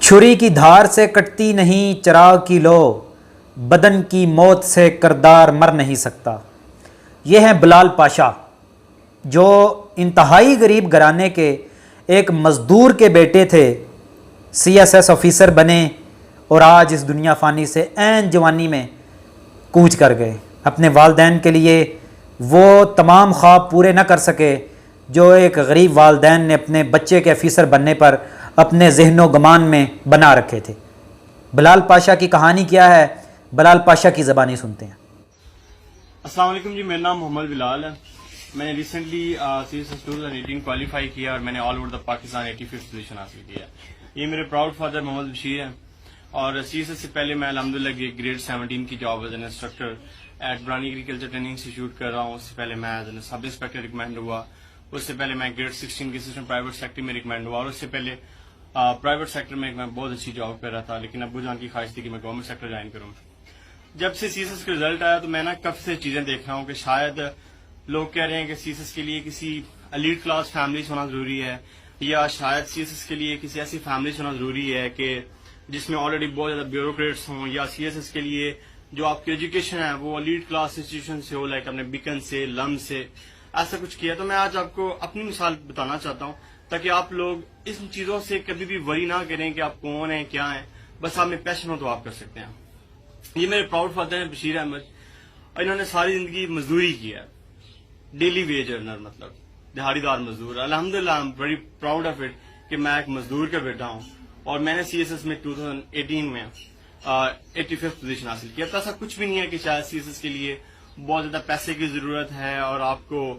چھری کی دھار سے کٹتی نہیں چراغ کی لو، بدن کی موت سے کردار مر نہیں سکتا۔ یہ ہیں بلال پاشا، جو انتہائی غریب گھرانے کے ایک مزدور کے بیٹے تھے، سی ایس ایس آفیسر بنے اور آج اس دنیا فانی سے عین جوانی میں کوچ کر گئے۔ اپنے والدین کے لیے وہ تمام خواب پورے نہ کر سکے جو ایک غریب والدین نے اپنے بچے کے آفیسر بننے پر اپنے ذہن و گمان میں بنا رکھے تھے۔ بلال پاشا کی کہانی کیا ہے، بلال پاشا کی زبانی سنتے ہیں۔ السلام علیکم جی، میرا نام محمد بلال ہے۔ میں نے ریسنٹلی سی ایس ایس 2018 کوالیفائی کیا اور میں نے all over the Pakistan 85th position حاصل کیا۔ یہ میرے پراؤڈ فادر محمد بشیر ہیں، اور سی ایس ایس سے پہلے میں الحمدللہ گریڈ 17 کی job as an instructor at Barani agriculture training institute کر رہا ہوں۔ اس سے پہلے میں as an sub inspector recommend ہوا، اس سے پہلے میں گریڈ 16 کی اسسٹنٹ پرائیویٹ سیکٹری میں ریکمینڈ ہوا، اور اس سے پہلے پرائیویٹ سیکٹر میں میں بہت اچھی جاب کر رہا تھا، لیکن ابو جان کی خواہش تھی کہ میں گورنمنٹ سیکٹر جوائن کروں۔ جب سے سی ایس ایس کا رزلٹ آیا تو میں کافی ساری چیزیں دیکھ رہا ہوں کہ شاید لوگ کہہ رہے ہیں کہ سی ایس ایس کے لیے کسی ایلیٹ کلاس فیملی سے ہونا ضروری ہے، یا شاید سی ایس ایس کے لیے کسی ایسی فیملی سے ہونا ضروری ہے کہ جس میں آلریڈی بہت زیادہ بیوروکریٹس ہوں، یا سی ایس ایس کے لیے جو آپ کی ایجوکیشن ہے وہ ایلیٹ کلاس انسٹیٹیوشن سے ہو، لائک اپنے بیکن سے، لم سے، ایسا کچھ کیا۔ تو میں آج آپ کو اپنی مثال بتانا چاہتا ہوں تاکہ آپ لوگ اس چیزوں سے کبھی بھی وری نہ کریں کہ آپ کون ہیں، کیا ہیں، بس آپ میں پیشن ہو تو آپ کر سکتے ہیں۔ یہ میرے پراؤڈ فادر ہیں بشیر احمد، اور انہوں نے ساری زندگی مزدوری کی ہے، ڈیلی ویج ارنر، مطلب دہاڑی دار مزدور۔ الحمدللہ I am very proud of it کہ میں ایک مزدور کا بیٹا ہوں، اور میں نے سی ایس ایس میں 2018 میں 85th پوزیشن حاصل کیا۔ تو ایسا کچھ بھی نہیں ہے کہ شاید سی ایس ایس کے لیے بہت زیادہ پیسے کی ضرورت ہے اور آپ کو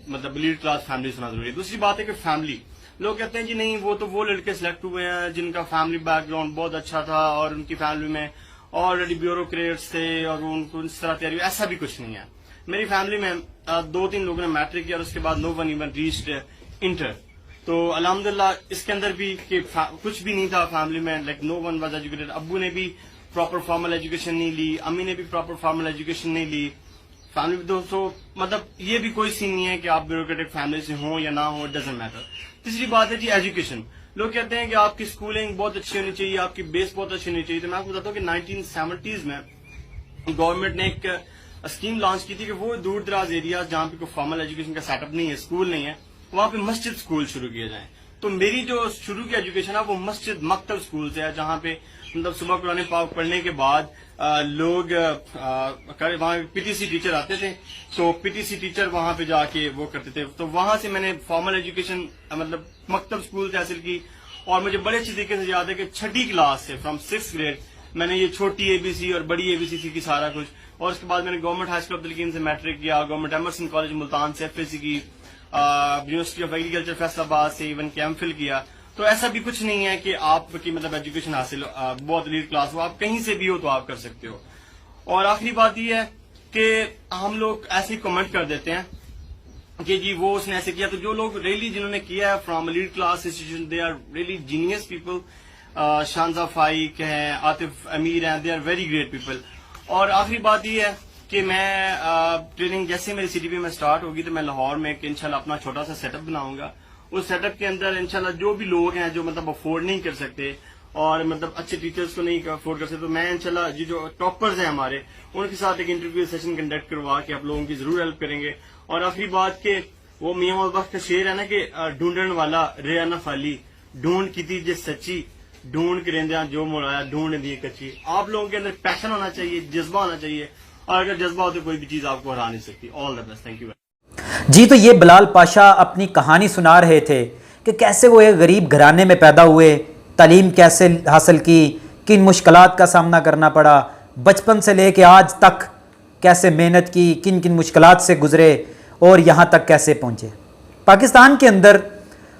مطلب لیڈ کلاس فیملی سے ہونا ضروری ہے۔ دوسری بات ہے کہ فیملی، لوگ کہتے ہیں جی نہیں وہ تو وہ لڑکے سلیکٹ ہوئے ہیں جن کا فیملی بیک گراؤنڈ بہت اچھا تھا اور ان کی فیملی میں آلریڈی بیوروکریٹس تھے اور ان کو اس طرح تیاری، ایسا بھی کچھ نہیں ہے۔ میری فیملی میں 2-3 لوگوں نے میٹرک کیا اور اس کے بعد نو ون ایون ریچڈ انٹر۔ تو الحمدللہ اس کے اندر بھی کہ کچھ بھی نہیں تھا فیملی میں، like no one was educated. ابو نے بھی پراپر فارمل ایجوکیشن نہیں لی، امی نے بھی پراپر فارمل ایجوکیشن نہیں لی۔ فیملی میں دوستوں مطلب یہ بھی کوئی سین نہیں ہے کہ آپ بیوروکریٹک فیملی سے ہوں یا نہ ہوں، اٹ ڈزنٹ میٹر۔ تیسری بات ہے جی ایجوکیشن۔ لوگ کہتے ہیں کہ آپ کی اسکولنگ بہت اچھی ہونی چاہیے، آپ کی بیس بہت اچھی ہونی چاہیے۔ تو میں آپ کو بتاتا ہوں کہ 1970s میں گورنمنٹ نے ایک اسکیم لانچ کی تھی کہ وہ دور دراز ایریاز جہاں پہ کوئی فارمل ایجوکیشن کا سیٹ اپ نہیں ہے، اسکول نہیں ہے، وہاں پہ مسجد اسکول شروع کیے جائیں۔ تو میری جو شروع کی ایجوکیشن ہے وہ مسجد مکتب اسکول سے ہے، جہاں پہ مطلب صبح قرآن پاک پڑھنے کے بعد لوگ وہاں پی ٹی سی ٹیچر آتے تھے، تو پی ٹی سی ٹیچر وہاں پہ جا کے وہ کرتے تھے۔ تو وہاں سے میں نے فارمل ایجوکیشن مطلب مکتب اسکول سے حاصل کی، اور مجھے بڑے اچھی طریقے سے یاد ہے کہ 6ٹھی کلاس سے فرام 6th گریڈ میں نے یہ چھوٹی اے بی سی اور بڑی اے بی سی سیکھی سارا کچھ۔ اور اس کے بعد میں نے گورنمنٹ ہائی اسکول عبدالحکیم سے میٹرک کیا، گورنمنٹ ایمرسن کالج ملتان سے ایف اے سی کی، یونیورسٹی آف ایگریکلچر فیصل آباد سے ایون کے ایم فل کیا۔ تو ایسا بھی کچھ نہیں ہے کہ آپ کی مطلب ایجوکیشن حاصل بہت لیڈ کلاس ہو، آپ کہیں سے بھی ہو تو آپ کر سکتے ہو۔ اور آخری بات یہ ہے کہ ہم لوگ ایسے ہی کمنٹ کر دیتے ہیں کہ جی وہ اس نے ایسے کیا، تو جو لوگ ریلی جنہوں نے کیا ہے from lead class institution, they are really genius people. Shanza Faiq ہیں، عاطف امیر ہیں، they are very great people. اور آخری بات یہ ہے کہ میں ٹریننگ جیسے میری سی ٹی پی میں اسٹارٹ ہوگی تو میں لاہور میں انشاءاللہ اپنا چھوٹا سا سیٹ اپ بناؤں گا۔ اس سیٹ اپ کے اندر انشاءاللہ جو بھی لوگ ہیں جو مطلب افورڈ نہیں کر سکتے اور مطلب اچھے ٹیچرز کو نہیں افورڈ کر سکتے، تو میں انشاءاللہ جو ٹاپرز ہیں ہمارے ان کے ساتھ ایک انٹرویو سیشن کنڈکٹ کروا کے آپ لوگوں کی ضرور ہیلپ کریں گے۔ اور آخری بات کہ وہ میاں محمد بخش کا شعر ہے نا کہ ڈھونڈن والا ریا نہ فالی، ڈھونڈ کی تھی جس سچی، ڈھونڈ کرندیاں جو مرایا ڈھونڈ دی کچی۔ آپ لوگوں کے اندر پیشن ہونا چاہیے، جذبہ ہونا چاہیے، اور اگر جذبہ ہو تو کوئی بھی چیز آپ کو ہرا نہیں سکتی۔ آل دا بیسٹ، تھینک یو۔ جی تو یہ بلال پاشا اپنی کہانی سنا رہے تھے کہ کیسے وہ ایک غریب گھرانے میں پیدا ہوئے، تعلیم کیسے حاصل کی، کن مشکلات کا سامنا کرنا پڑا، بچپن سے لے کے آج تک کیسے محنت کی، کن کن مشکلات سے گزرے اور یہاں تک کیسے پہنچے۔ پاکستان کے اندر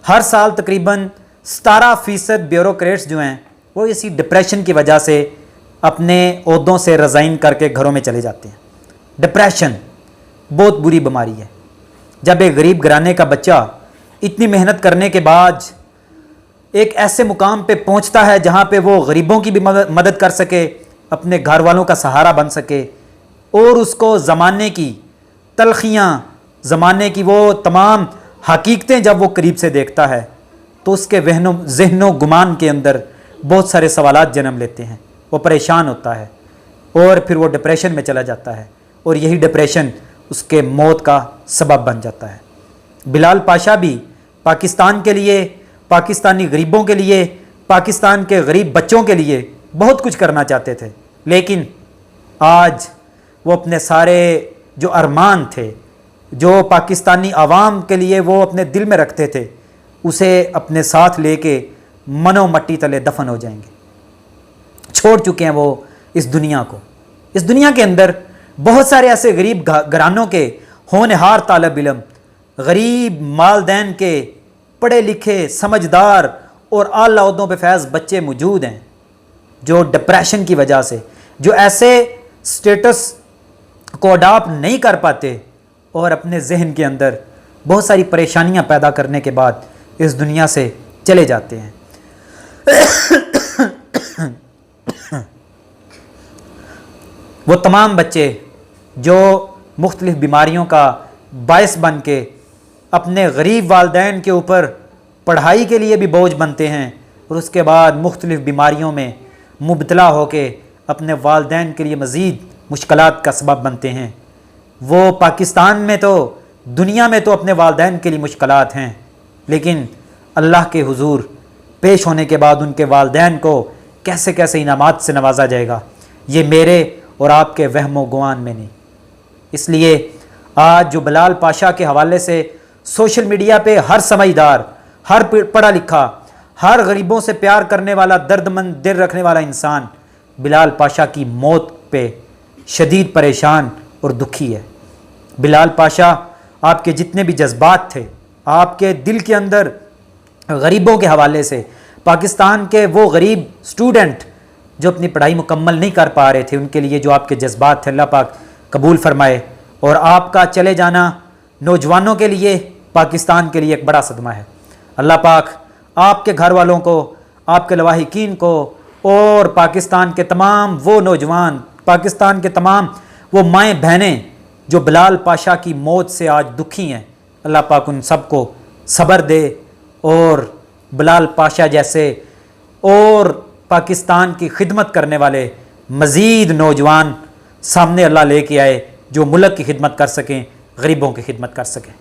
ہر سال تقریباً 17% بیوروکریٹس جو ہیں وہ اسی ڈپریشن کی وجہ سے اپنے عہدوں سے ریزائن کر کے گھروں میں چلے جاتے ہیں۔ ڈپریشن بہت بری بیماری ہے۔ جب ایک غریب گھرانے کا بچہ اتنی محنت کرنے کے بعد ایک ایسے مقام پہ پہنچتا ہے جہاں پہ وہ غریبوں کی بھی مدد کر سکے، اپنے گھر والوں کا سہارا بن سکے، اور اس کو زمانے کی تلخیاں، زمانے کی وہ تمام حقیقتیں جب وہ قریب سے دیکھتا ہے تو اس کے ذہن و گمان کے اندر بہت سارے سوالات جنم لیتے ہیں، وہ پریشان ہوتا ہے اور پھر وہ ڈپریشن میں چلا جاتا ہے، اور یہی ڈپریشن اس کے موت کا سبب بن جاتا ہے۔ بلال پاشا بھی پاکستان کے لیے، پاکستانی غریبوں کے لیے، پاکستان کے غریب بچوں کے لیے بہت کچھ کرنا چاہتے تھے، لیکن آج وہ اپنے سارے جو ارمان تھے، جو پاکستانی عوام کے لیے وہ اپنے دل میں رکھتے تھے، اسے اپنے ساتھ لے کے منو مٹی تلے دفن ہو جائیں گے۔ چھوڑ چکے ہیں وہ اس دنیا کو۔ اس دنیا کے اندر بہت سارے ایسے غریب گھرانوں کے ہونہار طالب علم، غریب والدین کے پڑھے لکھے سمجھدار اور اعلیٰ عہدوں پہ فیض بچے موجود ہیں، جو ڈپریشن کی وجہ سے، جو ایسے سٹیٹس کو اڈاپٹ نہیں کر پاتے اور اپنے ذہن کے اندر بہت ساری پریشانیاں پیدا کرنے کے بعد اس دنیا سے چلے جاتے ہیں۔ وہ تمام بچے جو مختلف بیماریوں کا باعث بن کے اپنے غریب والدین کے اوپر پڑھائی کے لیے بھی بوجھ بنتے ہیں، اور اس کے بعد مختلف بیماریوں میں مبتلا ہو کے اپنے والدین کے لیے مزید مشکلات کا سبب بنتے ہیں، وہ پاکستان میں تو، دنیا میں تو اپنے والدین کے لیے مشکلات ہیں، لیکن اللہ کے حضور پیش ہونے کے بعد ان کے والدین کو کیسے کیسے انعامات سے نوازا جائے گا، یہ میرے اور آپ کے وہم و گمان میں نہیں۔ اس لیے آج جو بلال پاشا کے حوالے سے سوشل میڈیا پہ ہر سمجھدار، ہر پڑھا لکھا، ہر غریبوں سے پیار کرنے والا، درد مند دل رکھنے والا انسان بلال پاشا کی موت پہ شدید پریشان اور دکھی ہے۔ بلال پاشا، آپ کے جتنے بھی جذبات تھے، آپ کے دل کے اندر غریبوں کے حوالے سے، پاکستان کے وہ غریب اسٹوڈنٹ جو اپنی پڑھائی مکمل نہیں کر پا رہے تھے، ان کے لیے جو آپ کے جذبات تھے، اللہ پاک قبول فرمائے، اور آپ کا چلے جانا نوجوانوں کے لیے، پاکستان کے لیے ایک بڑا صدمہ ہے۔ اللہ پاک آپ کے گھر والوں کو، آپ کے لواحقین کو، اور پاکستان کے تمام وہ نوجوان، پاکستان کے تمام وہ مائیں بہنیں جو بلال پاشا کی موت سے آج دکھی ہیں، اللہ پاک ان سب کو صبر دے، اور بلال پاشا جیسے اور پاکستان کی خدمت کرنے والے مزید نوجوان سامنے اللہ لے کے آئے جو ملک کی خدمت کر سکیں، غریبوں کی خدمت کر سکیں۔